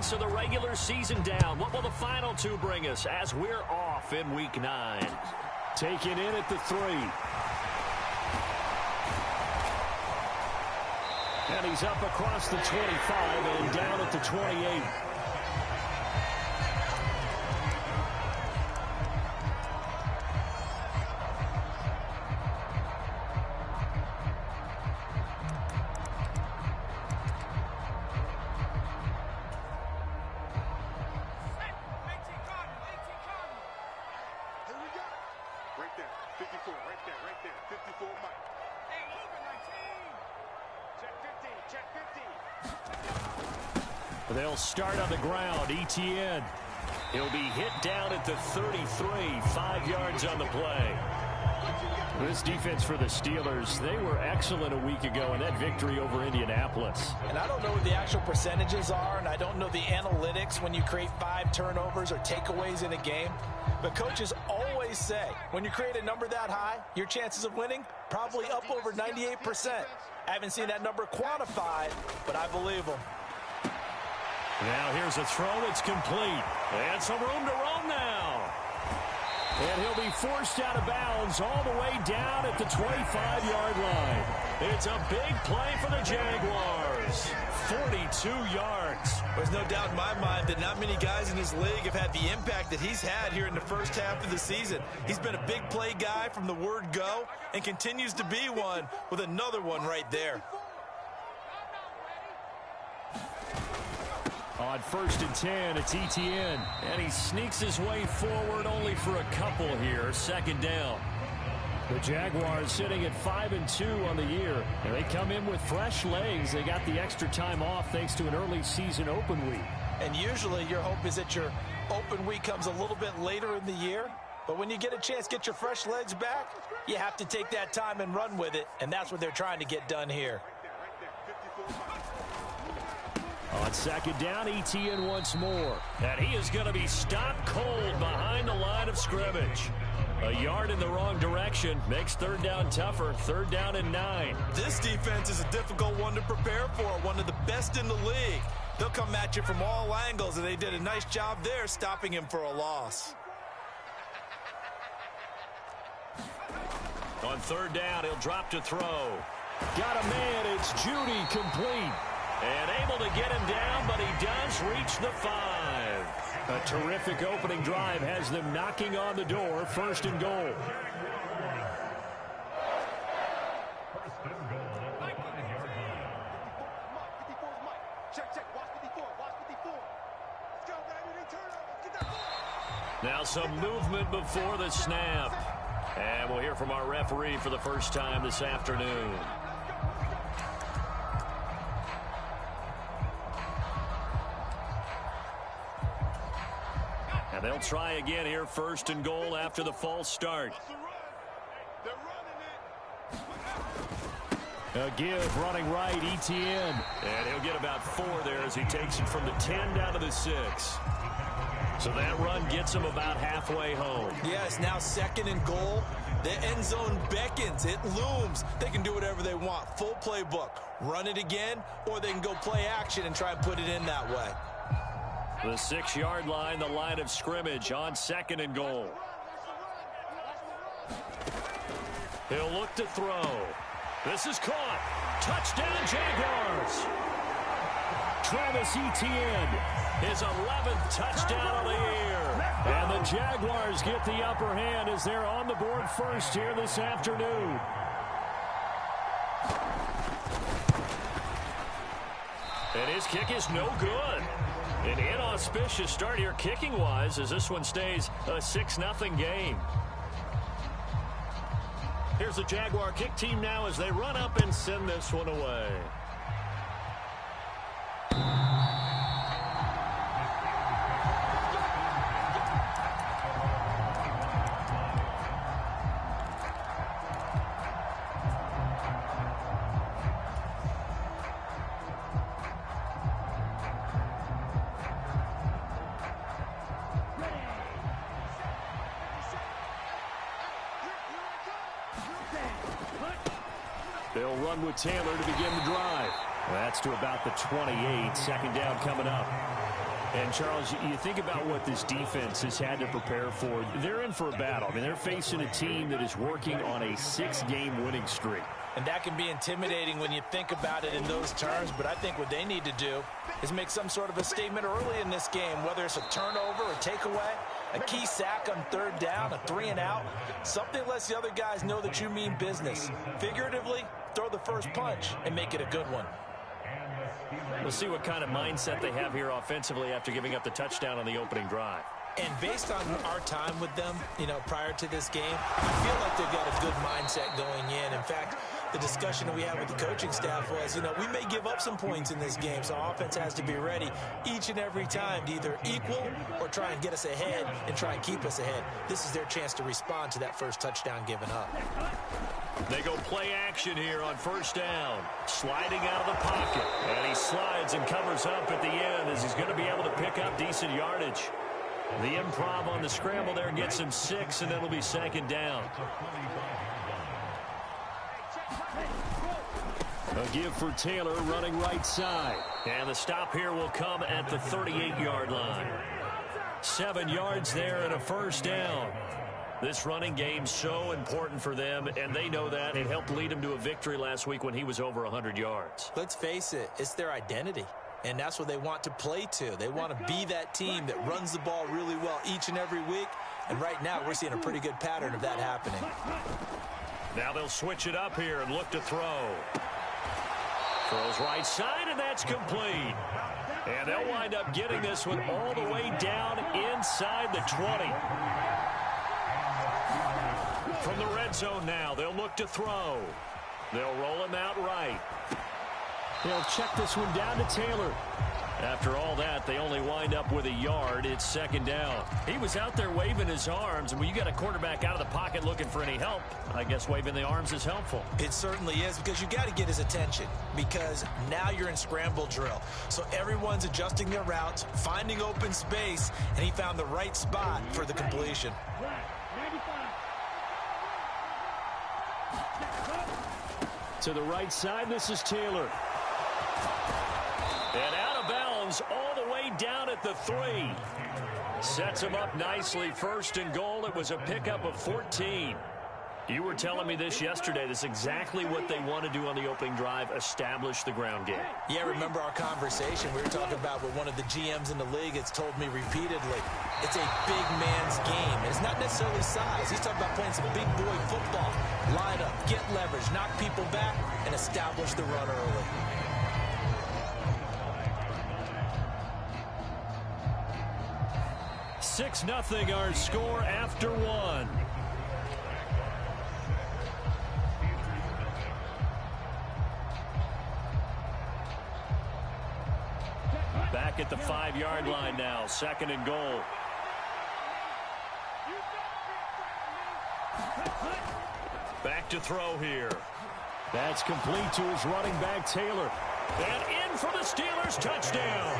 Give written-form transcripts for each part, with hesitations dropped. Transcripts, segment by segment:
minutes of the regular season down. What will the final two bring us as we're off in Week 9? Taken in at the 3. And he's up across the 25 and down at the 28. They'll start on the ground. Etienne. He'll be hit down at the 33. 5 yards on the play. This defense for the Steelers, they were excellent a week ago in that victory over Indianapolis. And I don't know what the actual percentages are, and I don't know the analytics when you create 5 turnovers or takeaways in a game. But coaches always say, when you create a number that high, your chances of winning probably up over 98%. I haven't seen that number quantified, but I believe them. Now here's a throw that's complete. And some room to roam now. And he'll be forced out of bounds all the way down at the 25-yard line. It's a big play for the Jaguars. 42 yards. There's no doubt in my mind that not many guys in this league have had the impact that he's had here in the first half of the season. He's been a big play guy from the word go and continues to be one with another one right there. On 1st and 10, it's Etienne. And he sneaks his way forward only for a couple here. 2nd down. The Jaguars sitting at 5-2 on the year. And they come in with fresh legs. They got the extra time off thanks to an early season open week. And usually your hope is that your open week comes a little bit later in the year. But when you get a chance to get your fresh legs back, you have to take that time and run with it. And that's what they're trying to get done here. On 2nd down, Etienne once more. And he is going to be stopped cold behind the line of scrimmage. A yard in the wrong direction makes 3rd down tougher. 3rd down and 9. This defense is a difficult one to prepare for, one of the best in the league. They'll come at you from all angles, and they did a nice job there stopping him for a loss. On 3rd down, he'll drop to throw. Got a man. It's Judy, complete. And able to get him down, but he does reach the 5. A terrific opening drive has them knocking on the door. 1st and goal. Now some movement before the snap. And we'll hear from our referee for the first time this afternoon. And they'll try again here, 1st and goal after the false start. A give, running right, Etienne. And he'll get about 4 there as he takes it from the 10 down to the 6. So that run gets him about halfway home. Yes, now 2nd and goal. The end zone beckons. It looms. They can do whatever they want. Full playbook. Run it again, or they can go play action and try and put it in that way. The 6-yard line, the line of scrimmage on 2nd and goal. He'll look to throw. This is caught. Touchdown, Jaguars. Travis Etienne, his 11th touchdown of the year. And the Jaguars get the upper hand as they're on the board first here this afternoon. And his kick is no good. An inauspicious start here kicking-wise as this one stays a 6-0 game. Here's the Jaguar kick team now as they run up and send this one away. They'll run with Taylor to begin the drive. That's to about the 28. 2nd down coming up. And, Charles, you think about what this defense has had to prepare for. They're in for a battle. I mean, they're facing a team that is working on a 6-game winning streak. And that can be intimidating when you think about it in those terms, but I think what they need to do is make some sort of a statement early in this game, whether it's a turnover or takeaway, a key sack on 3rd down, a 3-and-out, something lets the other guys know that you mean business. Figuratively, throw the first punch and make it a good one. We'll see what kind of mindset they have here offensively after giving up the touchdown on the opening drive. And based on our time with them, prior to this game, I feel like they've got a good mindset going in. In fact, the discussion that we had with the coaching staff was, we may give up some points in this game, so our offense has to be ready each and every time to either equal or try and get us ahead and try and keep us ahead. This is their chance to respond to that first touchdown given up. They go play action here on 1st down. Sliding out of the pocket. And he slides and covers up at the end as he's going to be able to pick up decent yardage. The improv on the scramble there gets him 6, and it'll be 2nd down. A give for Taylor running right side. And the stop here will come at the 38-yard line. 7 yards there and a 1st down. This running game so important for them, and they know that. It helped lead them to a victory last week when he was over 100 yards. Let's face it, it's their identity, and that's what they want to play to. They want to be that team that runs the ball really well each and every week, and right now we're seeing a pretty good pattern of that happening. Now they'll switch it up here and look to throw. Throws right side, and that's complete. And they'll wind up getting this one all the way down inside the 20. From the red zone now, they'll look to throw. They'll roll him out right. They'll check this one down to Taylor. After all that, they only wind up with a yard. It's 2nd down. He was out there waving his arms, and when you got a quarterback out of the pocket looking for any help, I guess waving the arms is helpful. It certainly is, because you got to get his attention, because now you're in scramble drill. So everyone's adjusting their routes, finding open space, and he found the right spot for the completion. To the right side, this is Taylor. And out of bounds all the way down at the 3. Sets him up nicely. 1st and goal. It was a pickup of 14. You were telling me this yesterday. This is exactly what they want to do on the opening drive, establish the ground game. Yeah, remember our conversation. We were talking about what one of the GMs in the league has told me repeatedly. It's a big man's game. And it's not necessarily size. He's talking about playing some big boy football. Line up, get leverage, knock people back, and establish the run early. Six 0 our score after 1. Back at the 5-yard line now. 2nd and goal. Back to throw here. That's complete to his running back, Taylor. And in for the Steelers, touchdown.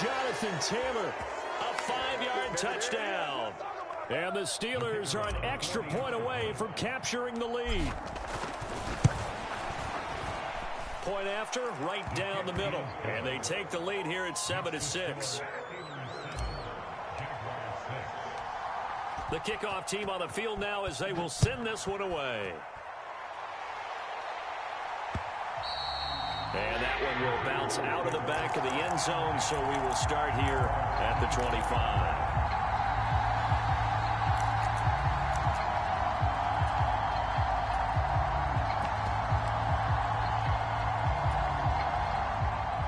Jonathan Taylor, a 5-yard touchdown. And the Steelers are an extra point away from capturing the lead. Point after, right down the middle. And they take the lead here at 7-6. The kickoff team on the field now as they will send this one away. And that one will bounce out of the back of the end zone, so we will start here at the 25.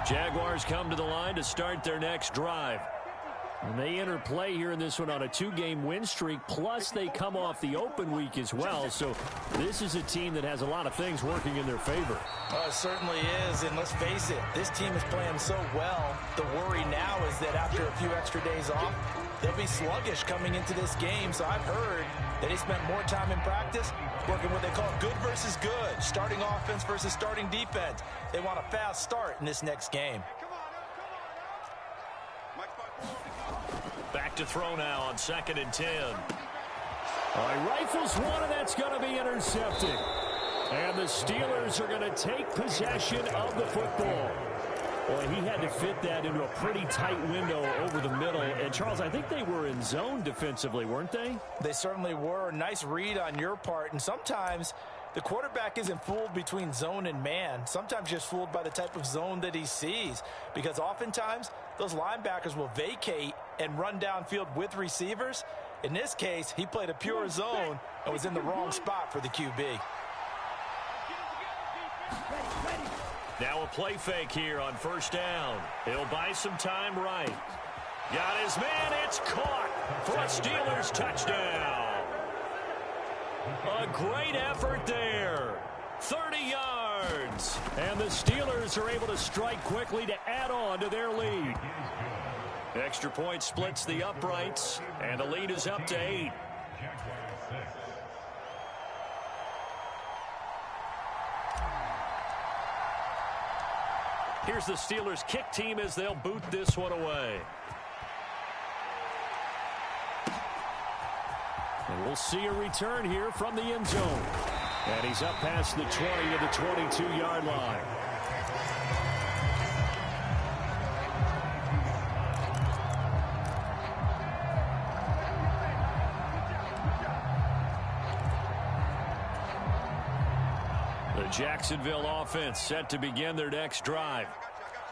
Jaguars come to the line to start their next drive. And they enter play here in this one on a 2-game win streak, plus they come off the open week as well. So this is a team that has a lot of things working in their favor. Oh, it certainly is, and let's face it, this team is playing so well. The worry now is that after a few extra days off, they'll be sluggish coming into this game. So I've heard that they spent more time in practice working what they call good versus good, starting offense versus starting defense. They want a fast start in this next game. Back to throw now on 2nd and 10. All right, rifles one, and that's going to be intercepted. And the Steelers are going to take possession of the football. Well, he had to fit that into a pretty tight window over the middle. And, Charles, I think they were in zone defensively, weren't they? They certainly were. Nice read on your part. And sometimes the quarterback isn't fooled between zone and man. Sometimes just fooled by the type of zone that he sees. Because oftentimes, those linebackers will vacate and run downfield with receivers. In this case, he played a pure zone and was in the wrong spot for the QB. Now a play fake here on first down. He'll buy some time right. Got his man. It's caught for a Steelers touchdown. A great effort there. 30 yards. And the Steelers are able to strike quickly to add on to their lead. Extra point splits the uprights, and the lead is up to 8. Here's the Steelers kick team as they'll boot this one away. And we'll see a return here from the end zone. And he's up past the 20 to the 22-yard line. The Jacksonville offense set to begin their next drive.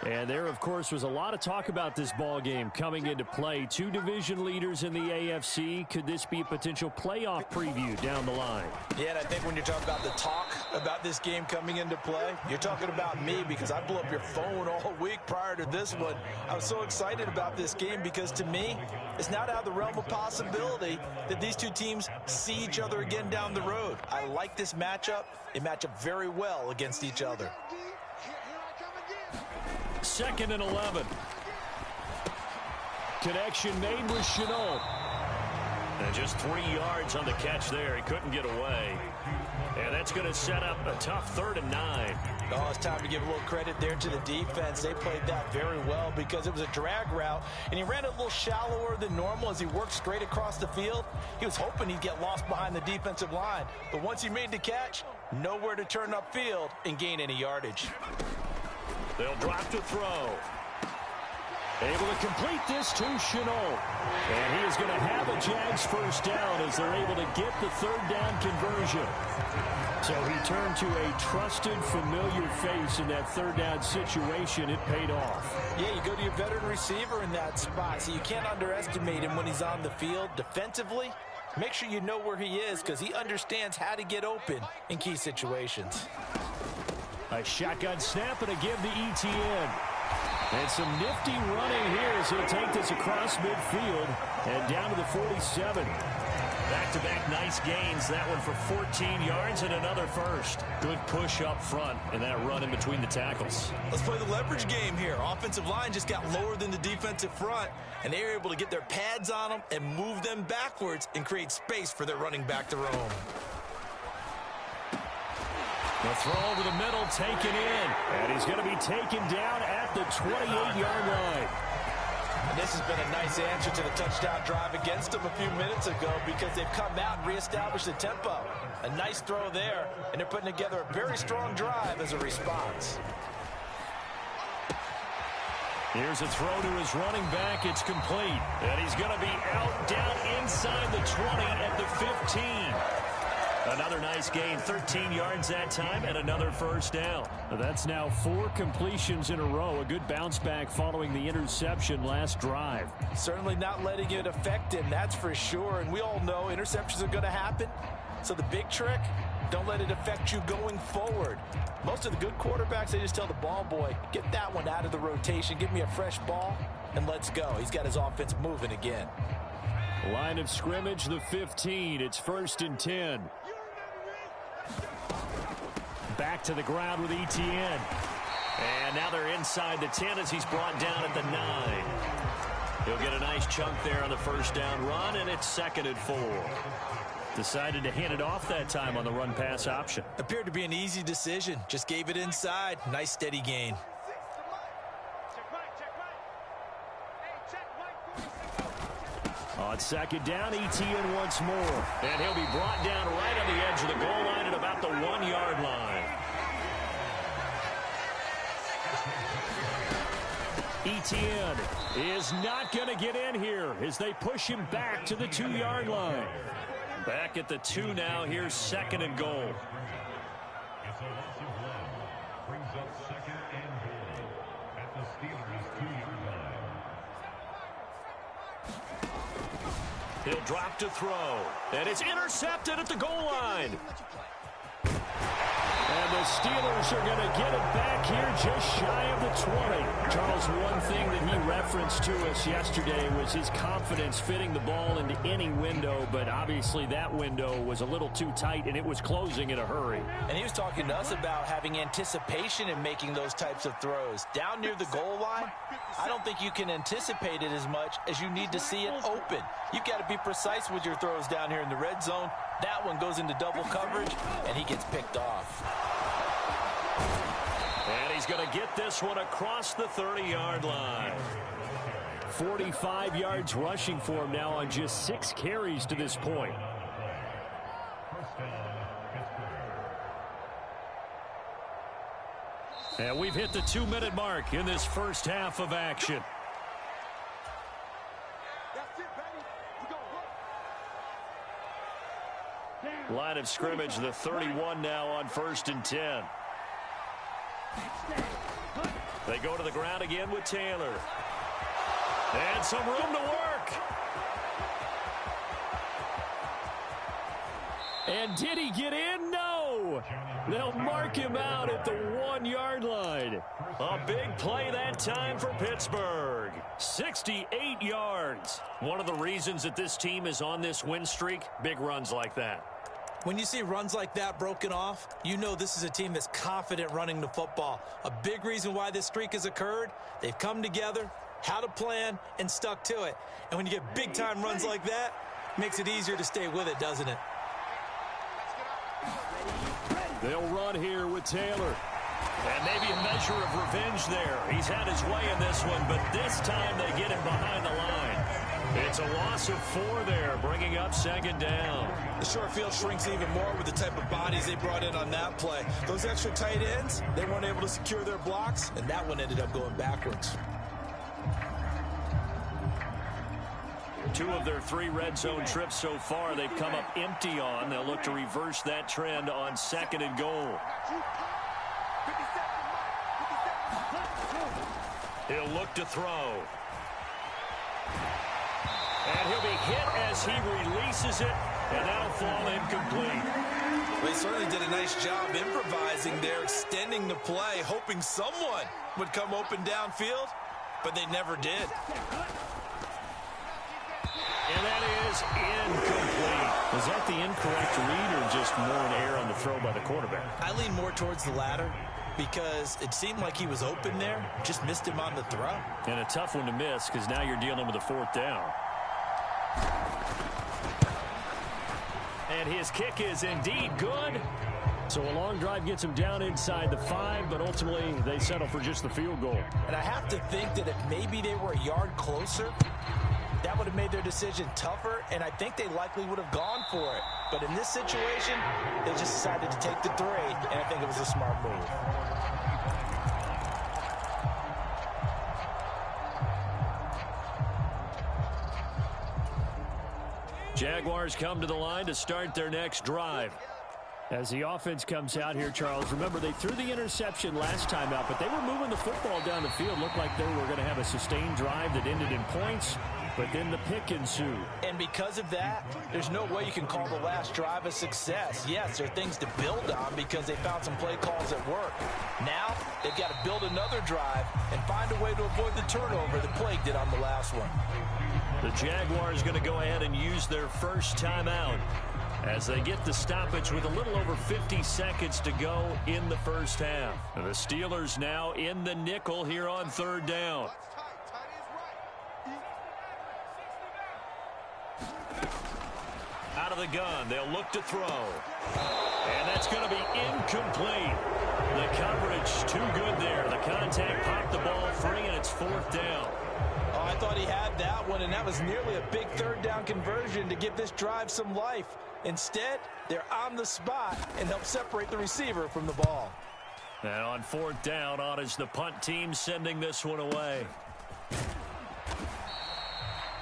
And there, of course, was a lot of talk about this ball game coming into play. 2 division leaders in the AFC. Could this be a potential playoff preview down the line? Yeah, and I think when you're talking about the talk about this game coming into play, you're talking about me because I blew up your phone all week prior to this one. I was so excited about this game because, to me, it's not out of the realm of possibility that these two teams see each other again down the road. I like this matchup. They match up very well against each other. 2nd and 11. Connection made with Chenault. And just 3 yards on the catch there. He couldn't get away. And that's going to set up a tough 3rd and 9. Oh, it's time to give a little credit there to the defense. They played that very well because it was a drag route, and he ran it a little shallower than normal as he worked straight across the field. He was hoping he'd get lost behind the defensive line. But once he made the catch, nowhere to turn upfield and gain any yardage. They'll drop to throw. Able to complete this to Chenault. And he is going to have a Jags first down as they're able to get the 3rd down conversion. So he turned to a trusted, familiar face in that 3rd down situation. It paid off. Yeah, you go to your veteran receiver in that spot, so you can't underestimate him when he's on the field. Defensively, make sure you know where he is because he understands how to get open in key situations. A shotgun snap and a give to ETN. And some nifty running here as he'll take this across midfield and down to the 47. Back-to-back nice gains. That one for 14 yards and another first. Good push up front and that run in between the tackles. Let's play the leverage game here. Offensive line just got lower than the defensive front, and they were able to get their pads on them and move them backwards and create space for their running back to roam. The throw over the middle, taken in. And he's going to be taken down at the 28-yard line. And this has been a nice answer to the touchdown drive against them a few minutes ago because they've come out and reestablished the tempo. A nice throw there, and they're putting together a very strong drive as a response. Here's a throw to his running back. It's complete. And he's going to be out down inside the 20 at the 15. Another nice gain, 13 yards that time, and another first down. That's now 4 completions in a row. A good bounce back following the interception last drive. Certainly not letting it affect him, that's for sure. And we all know interceptions are going to happen. So the big trick, don't let it affect you going forward. Most of the good quarterbacks, they just tell the ball boy, get that one out of the rotation, give me a fresh ball, and let's go. He's got his offense moving again. Line of scrimmage, the 15. It's 1st and 10. Back to the ground with ETN. And now they're inside the 10 as he's brought down at the 9. He'll get a nice chunk there on the first down run, and it's 2nd and 4. Decided to hand it off that time on the run-pass option. Appeared to be an easy decision. Just gave it inside. Nice steady gain. On 2nd down, ETN once more. And he'll be brought down right on the edge of the goal line at about the 1-yard line. Etienne is not going to get in here as they push him back to the 2-yard line. Back at the 2 now. Here's 2nd and goal. It's a loss of 1. Brings up 2nd and goal at the Steelers' 2-yard line. He'll drop to throw. And it's intercepted at the goal line. And the Steelers are going to get it back here just shy of the 20. Charles, one thing that he referenced to us yesterday was his confidence fitting the ball into any window, but obviously that window was a little too tight, and it was closing in a hurry. And he was talking to us about having anticipation in making those types of throws. Down near the goal line, I don't think you can anticipate it as much as you need to see it open. You've got to be precise with your throws down here in the red zone. That one goes into double coverage, and he gets picked off. And he's going to get this one across the 30-yard line. 45 yards rushing for him now on just 6 carries to this point. And we've hit the 2-minute mark in this first half of action. Line of scrimmage, the 31 now on 1st and 10. They go to the ground again with Taylor. And some room to work. And did he get in? No. They'll mark him out at the 1-yard line. A big play that time for Pittsburgh. 68 yards. One of the reasons that this team is on this win streak, big runs like that. When you see runs like that broken off, you know this is a team that's confident running the football. A big reason why this streak has occurred, they've come together, had a plan, and stuck to it. And when you get big-time runs like that, it makes it easier to stay with it, doesn't it? They'll run here with Taylor. And maybe a measure of revenge there. He's had his way in this one, but this time they get him behind the line. It's a loss of 4 there, bringing up 2nd down. The short field shrinks even more with the type of bodies they brought in on that play. Those extra tight ends, they weren't able to secure their blocks, and that one ended up going backwards. 2 of their 3 red zone trips so far they've come up empty on. They'll look to reverse that trend on 2nd and goal. He'll look to throw. And he'll be hit as he releases it, and that'll fall incomplete. They certainly did a nice job improvising there, extending the play, hoping someone would come open downfield, but they never did. And that is incomplete. Was that the incorrect read or just more an error on the throw by the quarterback? I lean more towards the latter because it seemed like he was open there, just missed him on the throw. And a tough one to miss because now you're dealing with a 4th down. And his kick is indeed good. So a long drive gets him down inside the 5, but ultimately they settle for just the field goal. And I have to think that if maybe they were a yard closer, that would have made their decision tougher, and I think they likely would have gone for it. But in this situation, they just decided to take the 3, and I think it was a smart move. Jaguars come to the line to start their next drive. As the offense comes out here, Charles, remember they threw the interception last time out, but they were moving the football down the field. Looked like they were going to have a sustained drive that ended in points, but then the pick ensued. And because of that, there's no way you can call the last drive a success. Yes, there are things to build on because they found some play calls that work. Now, they've got to build another drive and find a way to avoid the turnover that Plague did on the last one. The Jaguars going to go ahead and use their first timeout as they get the stoppage with a little over 50 seconds to go in the first half. The Steelers now in the nickel here on 3rd down. Out of the gun, they'll look to throw. And that's going to be incomplete. The coverage too good there. The contact popped the ball free, and it's 4th down. Oh, I thought he had that one, and that was nearly a big 3rd down conversion to give this drive some life. Instead, they're on the spot and help separate the receiver from the ball. And on 4th down, on is the punt team sending this one away.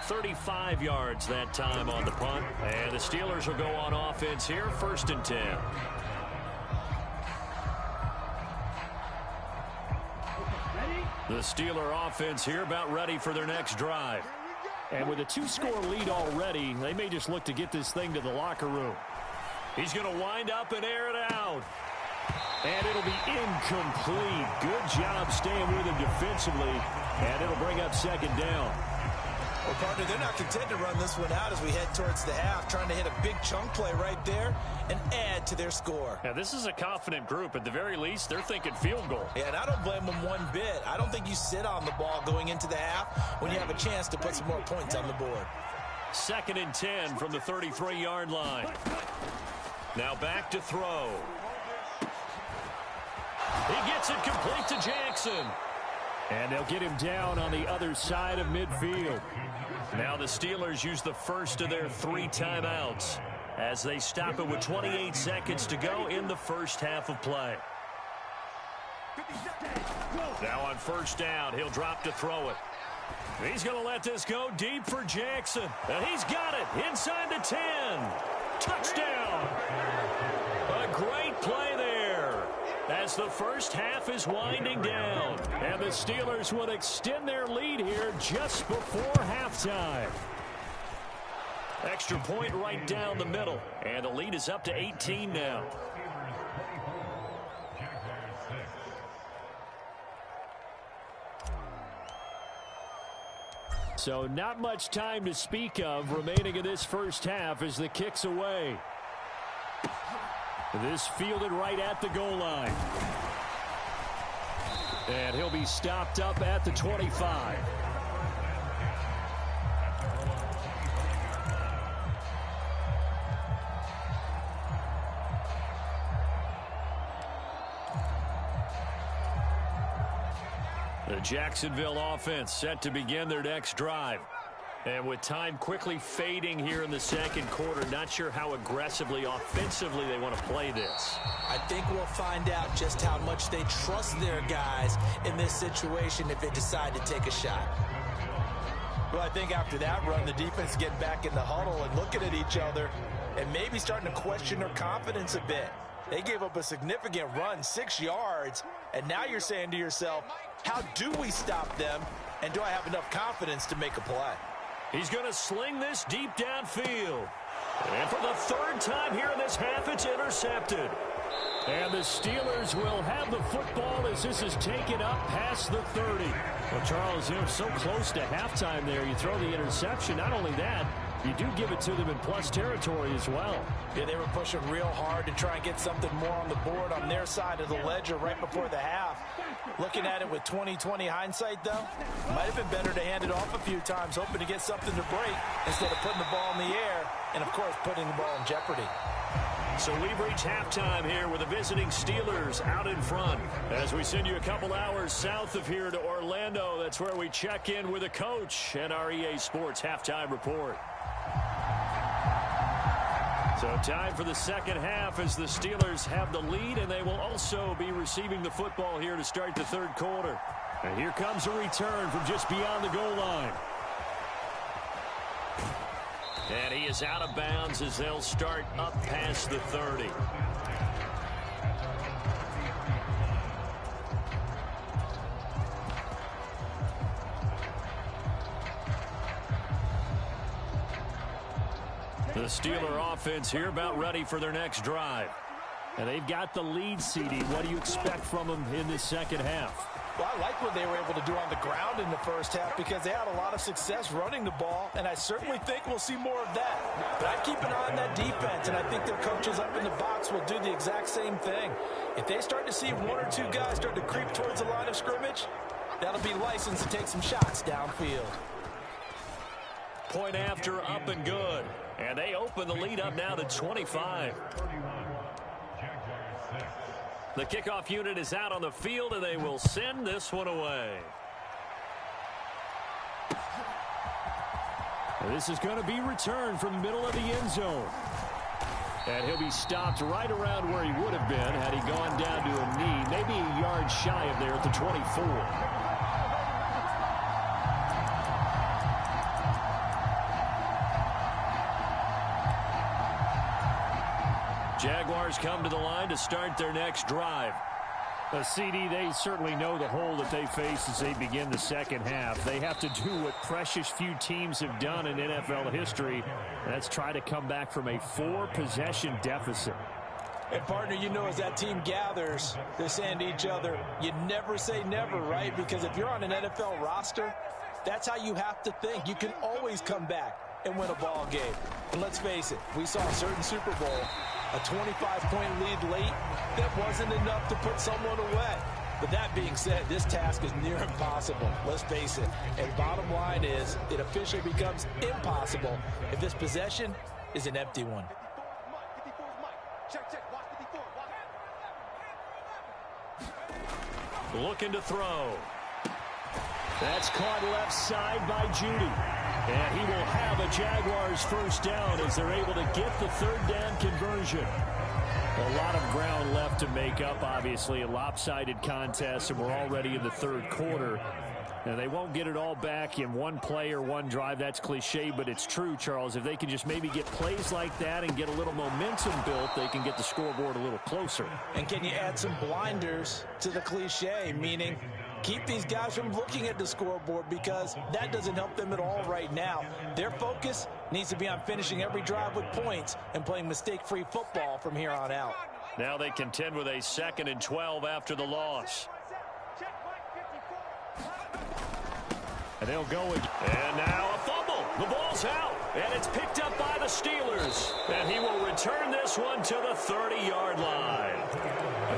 35 yards that time on the punt. And the Steelers will go on offense here, 1st and 10. The Steeler offense here about ready for their next drive. And with a 2-score lead already, they may just look to get this thing to the locker room. He's going to wind up and air it out. And it'll be incomplete. Good job staying with him defensively. And it'll bring up 2nd down. Well, partner, they're not content to run this one out as we head towards the half, trying to hit a big chunk play right there and add to their score. Now, this is a confident group. At the very least, they're thinking field goal. Yeah, and I don't blame them one bit. I don't think you sit on the ball going into the half when you have a chance to put some more points on the board. 2nd and 10 from the 33-yard line. Now back to throw. He gets it complete to Jackson. And they'll get him down on the other side of midfield. Now the Steelers use the first of their 3 timeouts as they stop it with 28 seconds to go in the first half of play. Now on 1st down, he'll drop to throw it. He's going to let this go deep for Jackson. And he's got it inside the 10. Touchdown. A great play there as the first half is winding down. And the Steelers will extend their lead here just before halftime. Extra point right down the middle. And the lead is up to 18 now. So not much time to speak of remaining in this first half as the kick's away. This fielded right at the goal line. And he'll be stopped up at the 25. The Jacksonville offense set to begin their next drive. And with time quickly fading here in the 2nd quarter, not sure how aggressively, offensively they want to play this. I think we'll find out just how much they trust their guys in this situation if they decide to take a shot. Well, I think after that run, the defense getting back in the huddle and looking at each other and maybe starting to question their confidence a bit. They gave up a significant run, 6 yards, and now you're saying to yourself, how do we stop them, and do I have enough confidence to make a play? He's going to sling this deep downfield. And for the 3rd time here in this half, it's intercepted. And the Steelers will have the football as this is taken up past the 30. Well, Charles, so close to halftime there. You throw the interception. Not only that, you do give it to them in plus territory as well. Yeah, they were pushing real hard to try and get something more on the board on their side of the ledger right before the half. Looking at it with 20/20 hindsight, though, might have been better to hand it off a few times, hoping to get something to break instead of putting the ball in the air and, of course, putting the ball in jeopardy. So we've reached halftime here with the visiting Steelers out in front. As we send you a couple hours south of here to Orlando, that's where we check in with the coach and our EA Sports halftime report. So time for the 2nd half as the Steelers have the lead, and they will also be receiving the football here to start the 3rd quarter. And here comes a return from just beyond the goal line. And he is out of bounds as they'll start up past the 30. The Steeler offense here about ready for their next drive. And they've got the lead, CD. What do you expect from them in this 2nd half? Well, I like what they were able to do on the ground in the first half because they had a lot of success running the ball, and I certainly think we'll see more of that. But I'd keep an eye on that defense, and I think their coaches up in the box will do the exact same thing. If they start to see 1 or 2 guys start to creep towards the line of scrimmage, that'll be license to take some shots downfield. Point after, up and good. And they open the lead up now to 25. The kickoff unit is out on the field, and they will send this one away. This is going to be returned from the middle of the end zone. And he'll be stopped right around where he would have been had he gone down to a knee, maybe a yard shy of there at the 24. Jaguars come to the line to start their next drive. CD, they certainly know the hole that they face as they begin the second half. They have to do what precious few teams have done in NFL history. That's try to come back from a 4-possession deficit. And, partner, you know, as that team gathers, they're saying to each other, you never say never, right? Because if you're on an NFL roster, that's how you have to think. You can always come back and win a ball game. And let's face it, we saw a certain Super Bowl, a 25-point lead late, that wasn't enough to put someone away. But that being said, this task is near impossible. Let's face it. And bottom line is, it officially becomes impossible if this possession is an empty one. Looking to throw. That's caught left side by Judy. And he will have a Jaguars first down as they're able to get the third down conversion. A lot of ground left to make up, obviously. A lopsided contest, and we're already in the third quarter. And they won't get it all back in one play or one drive. That's cliche, but it's true, Charles. If they can just maybe get plays like that and get a little momentum built, they can get the scoreboard a little closer. And can you add some blinders to the cliche, meaning keep these guys from looking at the scoreboard, because that doesn't help them at all right now. Their focus needs to be on finishing every drive with points and playing mistake-free football from here on out. Now they contend with a 2nd and 12 after the loss. And they'll go again. And now a fumble. The ball's out. And it's picked up by the Steelers. And he will return this one to the 30-yard line.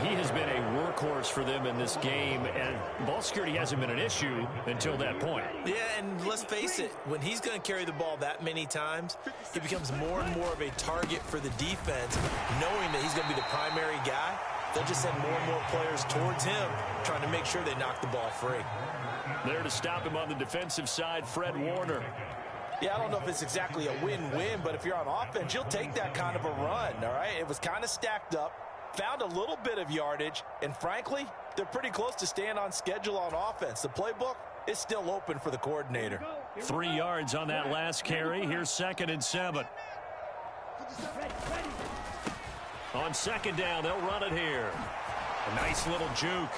He has been a workhorse for them in this game, and ball security hasn't been an issue until that point. Yeah, and let's face it, when he's going to carry the ball that many times, he becomes more and more of a target for the defense, knowing that he's going to be the primary guy. They'll just send more and more players towards him, trying to make sure they knock the ball free. There to stop him on the defensive side, Fred Warner. Yeah, I don't know if it's exactly a win-win, but if you're on offense, you'll take that kind of a run, all right? It was kind of stacked up, found a little bit of yardage, and frankly, they're pretty close to staying on schedule on offense. The playbook is still open for the coordinator. 3 yards on that last carry. Here's 2nd and 7. On 2nd down, they'll run it here. A nice little juke.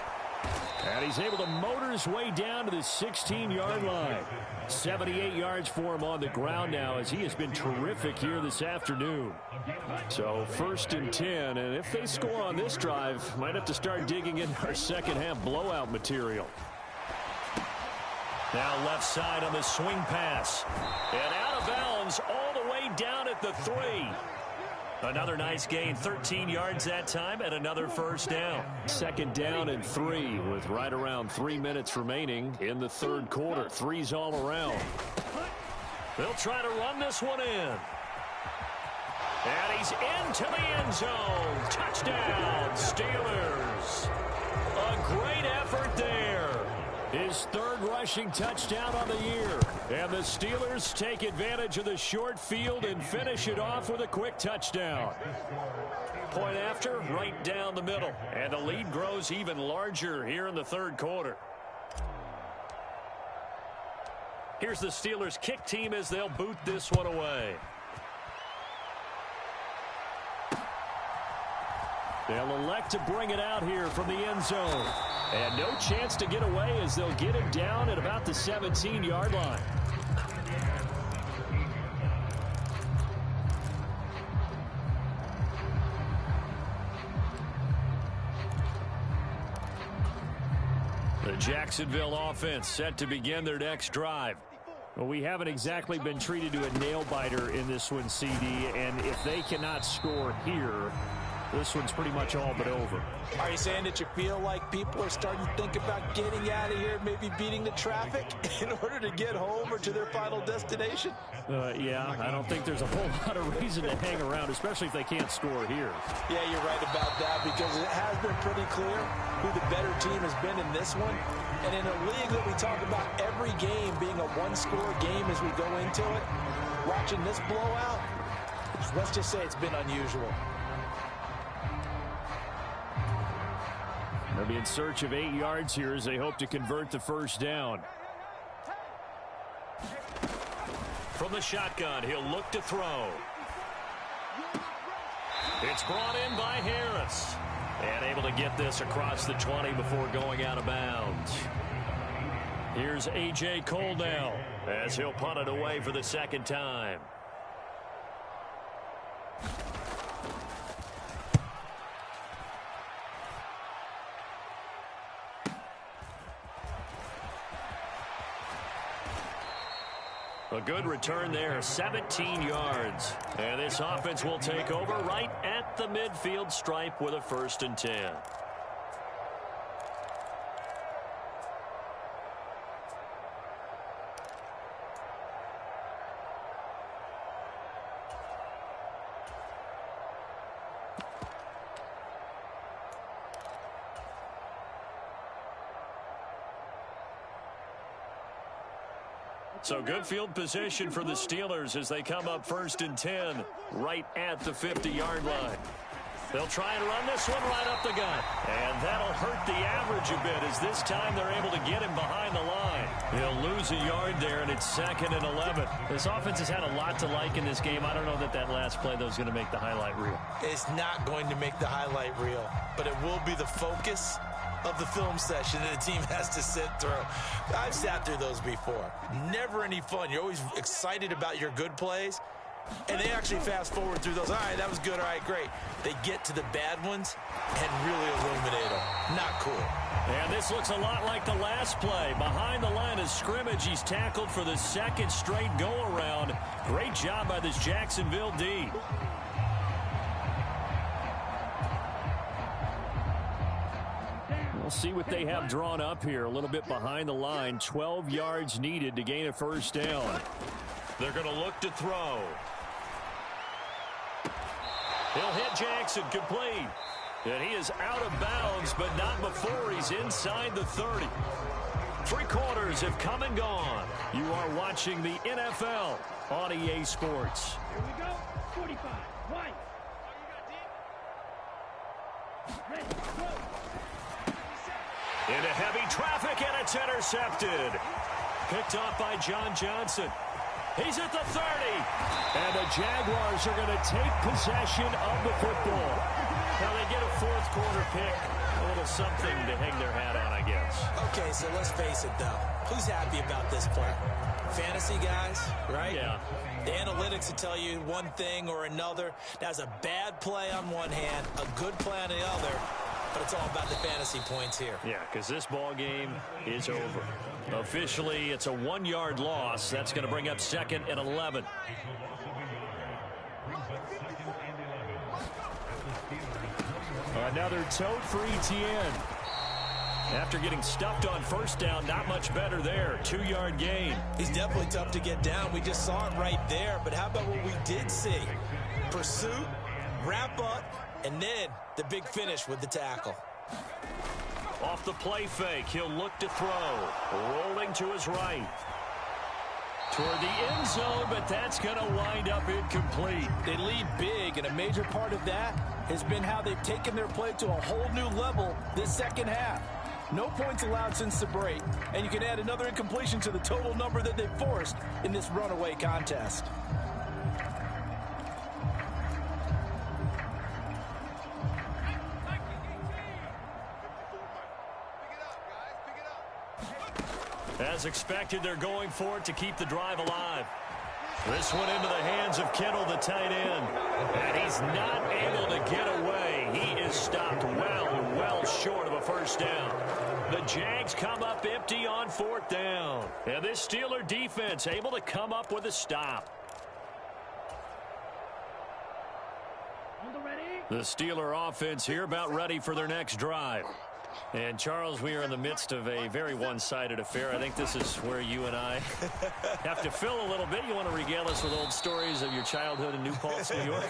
And he's able to motor his way down to the 16-yard line. 78 yards for him on the ground now, as he has been terrific here this afternoon. So 1st and 10, and if they score on this drive, might have to start digging in our second-half blowout material. Now left side on the swing pass. And out of bounds all the way down at the 3. Another nice gain, 13 yards that time, and another first down. 2nd down and 3 with right around 3 minutes remaining in the third quarter. 3's all around. They'll try to run this one in. And he's into the end zone. Touchdown, Steelers. A great effort there. His 3rd rushing touchdown on the year. And the Steelers take advantage of the short field and finish it off with a quick touchdown. Point after, right down the middle. And the lead grows even larger here in the third quarter. Here's the Steelers kick team as they'll boot this one away. They'll elect to bring it out here from the end zone. And no chance to get away as they'll get him down at about the 17-yard line. The Jacksonville offense set to begin their next drive. Well, we haven't exactly been treated to a nail-biter in this one, CD, and if they cannot score here, this one's pretty much all but over. Are you saying that you feel like people are starting to think about getting out of here, maybe beating the traffic in order to get home or to their final destination? Yeah, I don't think there's a whole lot of reason to hang around, especially if they can't score here. Yeah, you're right about that, because it has been pretty clear who the better team has been in this one. And in a league that we talk about every game being a one-score game as we go into it, watching this blowout, let's just say it's been unusual. They'll be in search of 8 yards here as they hope to convert the first down. From the shotgun, he'll look to throw. It's brought in by Harris. And able to get this across the 20 before going out of bounds. Here's A.J. Cole now as he'll punt it away for the second time. A good return there, 17 yards. And this offense will take over right at the midfield stripe with a 1st and 10. So good field position for the Steelers as they come up 1st and 10 right at the 50-yard line. They'll try and run this one right up the gut. And that'll hurt the average a bit as this time they're able to get him behind the line. He'll lose a yard there, and it's 2nd and 11. This offense has had a lot to like in this game. I don't know that that last play, though, is going to make the highlight reel. It's not going to make the highlight reel, but it will be the focus of the film session that the team has to sit through. I've sat through those before. Never any fun. You're always excited about your good plays, and they actually fast forward through those. All right, that was good. All right, great. They get to the bad ones and really illuminate them. Not cool. And this looks a lot like the last play. Behind the line of scrimmage, he's tackled for the 2nd straight go-around. Great job by this Jacksonville D. We'll see what they have drawn up here. A little bit behind the line. 12 yards needed to gain a 1st down. They're going to look to throw. He'll hit Jackson, complete. And he is out of bounds, but not before he's inside the 30. 3 quarters have come and gone. You are watching the NFL on EA Sports. Here we go. 45. White. Ready. Go. Into heavy traffic, and it's intercepted. Picked off by John Johnson. He's at the 30. And the Jaguars are going to take possession of the football. Now they get a 4th quarter pick. A little something to hang their hat on, I guess. Okay, so let's face it, though. Who's happy about this play? Fantasy guys, right? Yeah. The analytics will tell you one thing or another. That's a bad play on one hand, a good play on the other. But it's all about the fantasy points here. Yeah, because this ball game is over. Officially, it's a 1-yard loss. That's going to bring up 2nd and 11. Another tote for ETN. After getting stuffed on 1st down, not much better there. 2-yard gain. He's definitely tough to get down. We just saw it right there. But how about what we did see? Pursuit, wrap up, and then the big finish with the tackle. Off the play fake, he'll look to throw. Rolling to his right. Toward the end zone, but that's going to wind up incomplete. They lead big, and a major part of that has been how they've taken their play to a whole new level this second half. No points allowed since the break, and you can add another incompletion to the total number that they've forced in this runaway contest. As expected, they're going for it to keep the drive alive. This one into the hands of Kittle, the tight end. And he's not able to get away. He is stopped well short of a 1st down. The Jags come up empty on 4th down. And this Steeler defense able to come up with a stop. The Steeler offense here about ready for their next drive. And, Charles, we are in the midst of a very one-sided affair. I think this is where you and I have to fill a little bit. You want to regale us with old stories of your childhood in New Paltz, New York?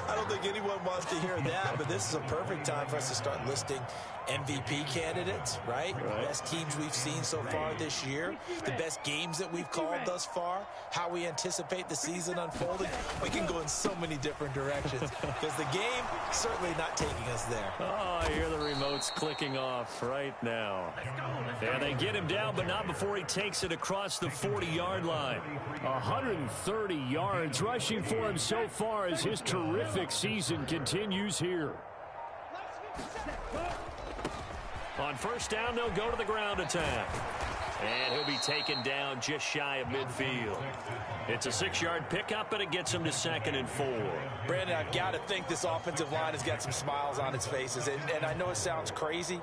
I don't think anyone wants to hear that, but this is a perfect time for us to start listing MVP candidates, right? Best teams we've seen so far this year, the best games that we've called thus far, how we anticipate the season unfolding. We can go in so many different directions because the game certainly not taking us there. Oh, I hear the remote notes clicking off right now. And they get him down, but not before he takes it across the 40-yard line. 130 yards rushing for him so far as his terrific season continues here. On first down, they'll go to the ground attack. And he'll be taken down just shy of midfield. It's a 6-yard pickup, but it gets him to 2nd and 4. Brandon, I've got to think this offensive line has got some smiles on its faces. And I know it sounds crazy,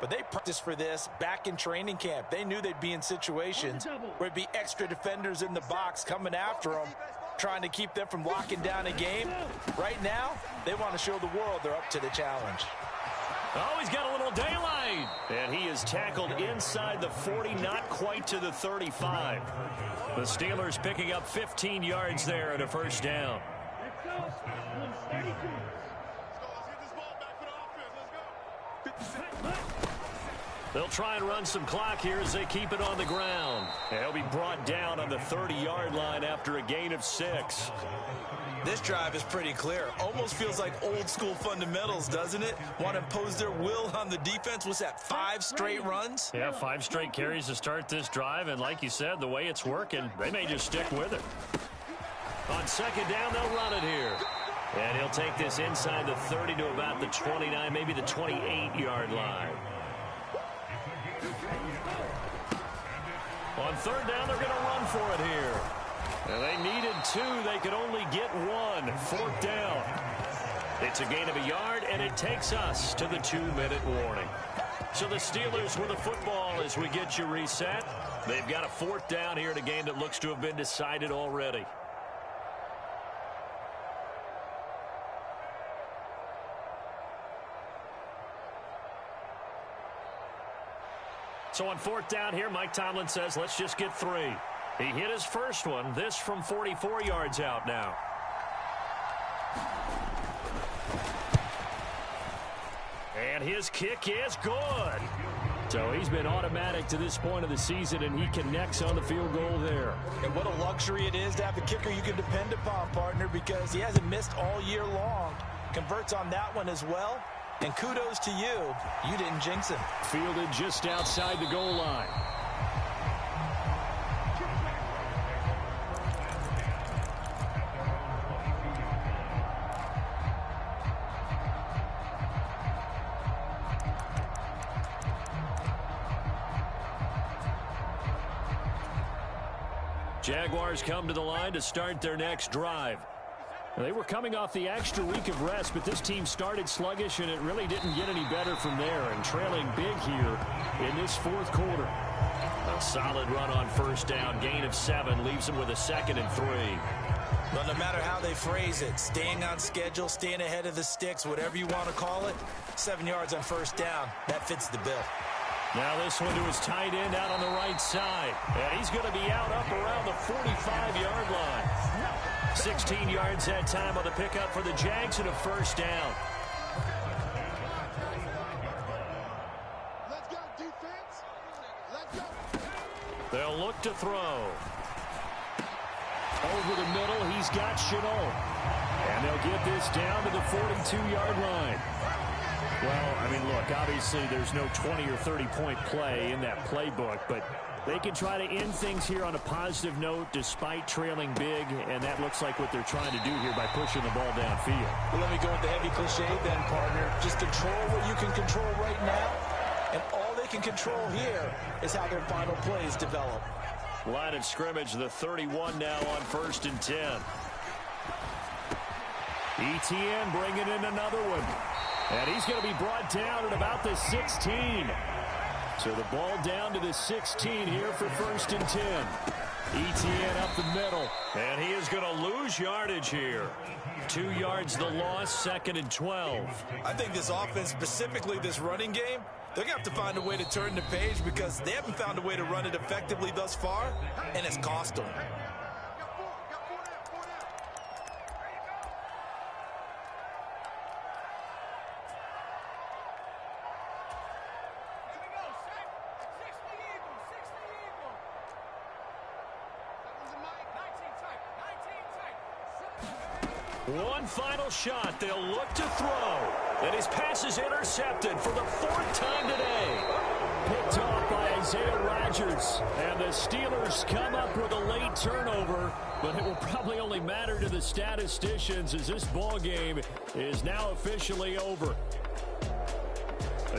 but they practiced for this back in training camp. They knew they'd be in situations where it'd be extra defenders in the box coming after them, trying to keep them from locking down a game. Right now, they want to show the world they're up to the challenge. Oh, he's got a little daylight. And he is tackled inside the 40, not quite to the 35. The Steelers picking up 15 yards there and a first down. Let's go. 132. They'll try and run some clock here as they keep it on the ground. And he'll be brought down on the 30-yard line after a gain of 6. This drive is pretty clear. Almost feels like old school fundamentals, doesn't it? Want to impose their will on the defense. What's that, 5 straight runs? Yeah, 5 straight carries to start this drive. And like you said, the way it's working, they may just stick with it. On second down, they'll run it here. And he'll take this inside the 30 to about the 29, maybe the 28-yard line. On third down, they're going to run for it here. And they needed 2. They could only get 1. 4th down. It's a gain of a yard, and it takes us to the 2-minute warning. So the Steelers with the football as we get you reset. They've got a 4th down here in a game that looks to have been decided already. So on 4th down here, Mike Tomlin says, let's just get 3. He hit his first one. This from 44 yards out now. And his kick is good. So he's been automatic to this point of the season, and he connects on the field goal there. And what a luxury it is to have a kicker you can depend upon, partner, because he hasn't missed all year long. Converts on that one as well. And kudos to you. You didn't jinx him. Fielded just outside the goal line. Jaguars come to the line to start their next drive. They were coming off the extra week of rest, but this team started sluggish, and it really didn't get any better from there, and trailing big here in this 4th quarter. A solid run on first down, gain of 7, leaves them with a 2nd and 3. Well, no matter how they phrase it, staying on schedule, staying ahead of the sticks, whatever you want to call it, 7 yards on first down, that fits the bill. Now this one to his tight end out on the right side. And he's going to be out up around the 45-yard line. 16 yards that time on the pickup for the Jags and a first down. Let's go, defense. Let's go. They'll look to throw. Over the middle, he's got Chenault. And they'll get this down to the 42-yard line. Well, I mean, look, obviously there's no 20 or 30-point play in that playbook, but they can try to end things here on a positive note despite trailing big, and that looks like what they're trying to do here by pushing the ball downfield. Well, let me go with the heavy cliche then, partner. Just control what you can control right now, and all they can control here is how their final plays develop. Line of scrimmage, the 31 now on 1st and 10. ETN bringing in another one. And he's going to be brought down at about the 16. So the ball down to the 16 here for 1st and 10. ETN up the middle. And he is going to lose yardage here. 2 yards the loss, 2nd and 12. I think this offense, specifically this running game, they're going to have to find a way to turn the page because they haven't found a way to run it effectively thus far, and it's cost them. One final shot. They'll look to throw. And his pass is intercepted for the 4th time today. Picked off by Isaiah Rodgers. And the Steelers come up with a late turnover, but it will probably only matter to the statisticians as this ball game is now officially over.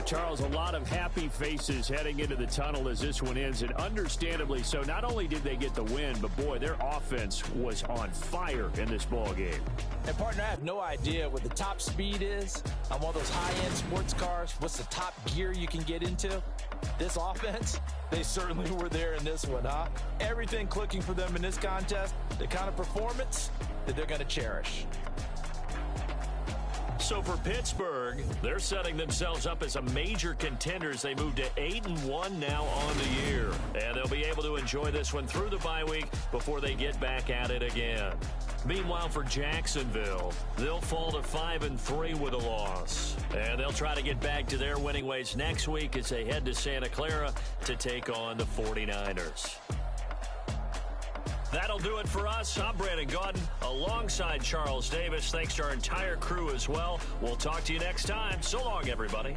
Charles, a lot of happy faces heading into the tunnel as this one ends, and understandably so. Not only did they get the win, but boy, their offense was on fire in this ball game. And partner, I have no idea what the top speed is on one of those high-end sports cars. What's the top gear you can get into? This offense, they certainly were there in this one, huh? Everything clicking for them in this contest, the kind of performance that they're going to cherish. So for Pittsburgh, they're setting themselves up as a major contenders. They move to 8-1 now on the year. And they'll be able to enjoy this one through the bye week before they get back at it again. Meanwhile, for Jacksonville, they'll fall to 5-3 with a loss. And they'll try to get back to their winning ways next week as they head to Santa Clara to take on the 49ers. That'll do it for us. I'm Brandon Gaudin alongside Charles Davis. Thanks to our entire crew as well. We'll talk to you next time. So long, everybody.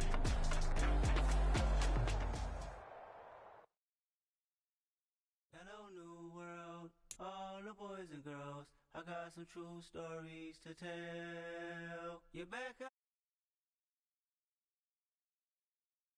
Hello, new world. All the boys and girls, I got some true stories to tell. You're back